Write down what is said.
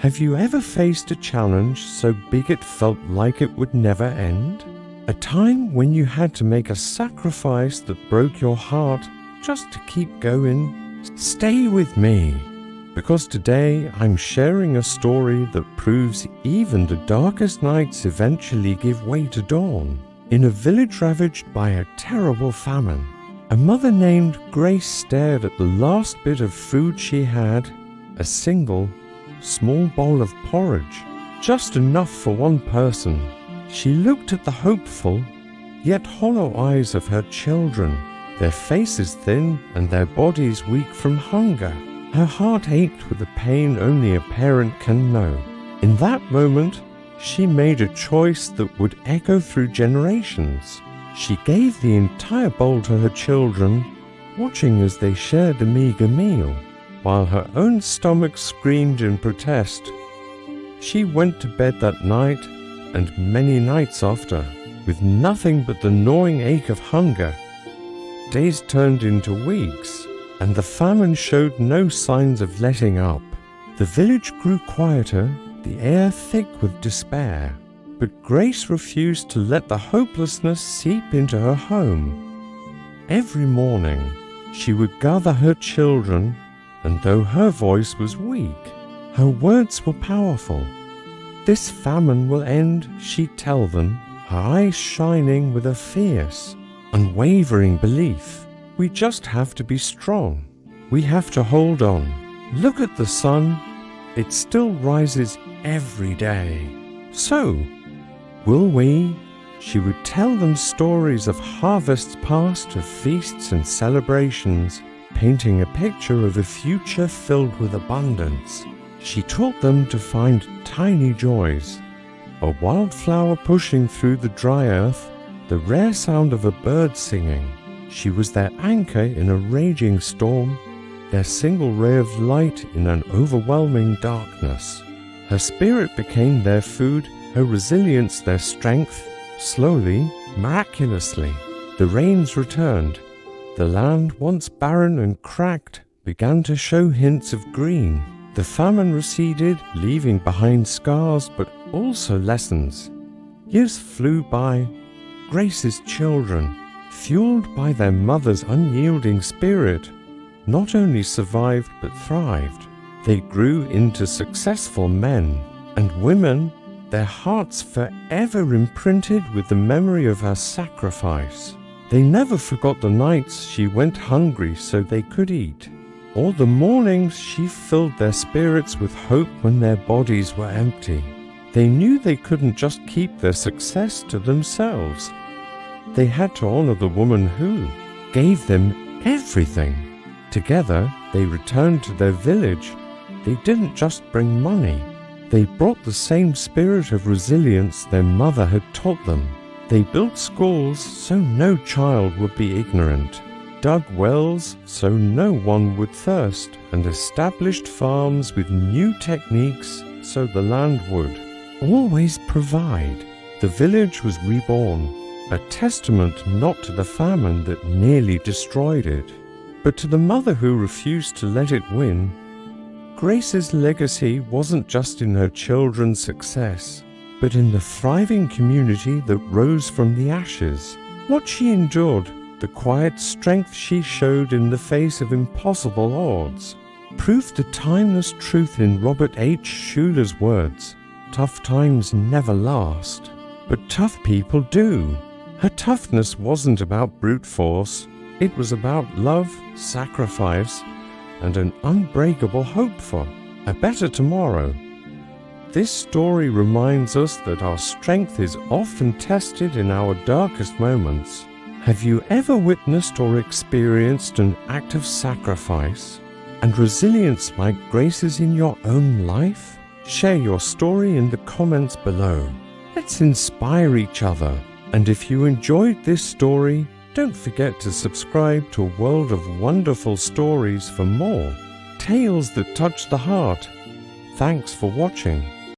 Have you ever faced a challenge so big it felt like it would never end? A time when you had to make a sacrifice that broke your heart just to keep going? Stay with me, because today I'm sharing a story that proves even the darkest nights eventually give way to dawn. In a village ravaged by a terrible famine, a mother named Grace stared at the last bit of food she had, a single, small bowl of porridge, just enough for one person. She looked at the hopeful, yet hollow eyes of her children, their faces thin and their bodies weak from hunger. Her heart ached with a pain only a parent can know. In that moment, she made a choice that would echo through generations. She gave the entire bowl to her children, watching as they shared a meager meal, while her own stomach screamed in protest. She went to bed that night, and many nights after, with nothing but the gnawing ache of hunger. Days turned into weeks, and the famine showed no signs of letting up. The village grew quieter, the air thick with despair, but Grace refused to let the hopelessness seep into her home. Every morning, she would gather her children, and though her voice was weak, her words were powerful. "This famine will end," she'd tell them, her eyes shining with a fierce, unwavering belief. "We just have to be strong. We have to hold on. Look at the sun. It still rises every day. So, will we?" She would tell them stories of harvests past, of feasts and celebrations, painting a picture of a future filled with abundance. She taught them to find tiny joys, a wildflower pushing through the dry earth, the rare sound of a bird singing. She was their anchor in a raging storm, their single ray of light in an overwhelming darkness. Her spirit became their food, her resilience their strength. Slowly, miraculously, the rains returned. The land, once barren and cracked, began to show hints of green. The famine receded, leaving behind scars but also lessons. Years flew by. Grace's children, fueled by their mother's unyielding spirit, not only survived but thrived. They grew into successful men and women, their hearts forever imprinted with the memory of her sacrifice. They never forgot the nights she went hungry so they could eat, or the mornings she filled their spirits with hope when their bodies were empty. They knew they couldn't just keep their success to themselves. They had to honor the woman who gave them everything. Together, they returned to their village. They didn't just bring money. They brought the same spirit of resilience their mother had taught them. They built schools so no child would be ignorant, dug wells so no one would thirst, and established farms with new techniques so the land would always provide. The village was reborn, a testament not to the famine that nearly destroyed it, but to the mother who refused to let it win. Grace's legacy wasn't just in her children's success, but in the thriving community that rose from the ashes. What she endured, the quiet strength she showed in the face of impossible odds, proved the timeless truth in Robert H. Schuller's words: "Tough times never last, but tough people do." Her toughness wasn't about brute force. It was about love, sacrifice, and an unbreakable hope for a better tomorrow. This story reminds us that our strength is often tested in our darkest moments. Have you ever witnessed or experienced an act of sacrifice and resilience like Grace's in your own life? Share your story in the comments below. Let's inspire each other. And if you enjoyed this story, don't forget to subscribe to A World of Wonderful Stories for more tales that touch the heart. Thanks for watching.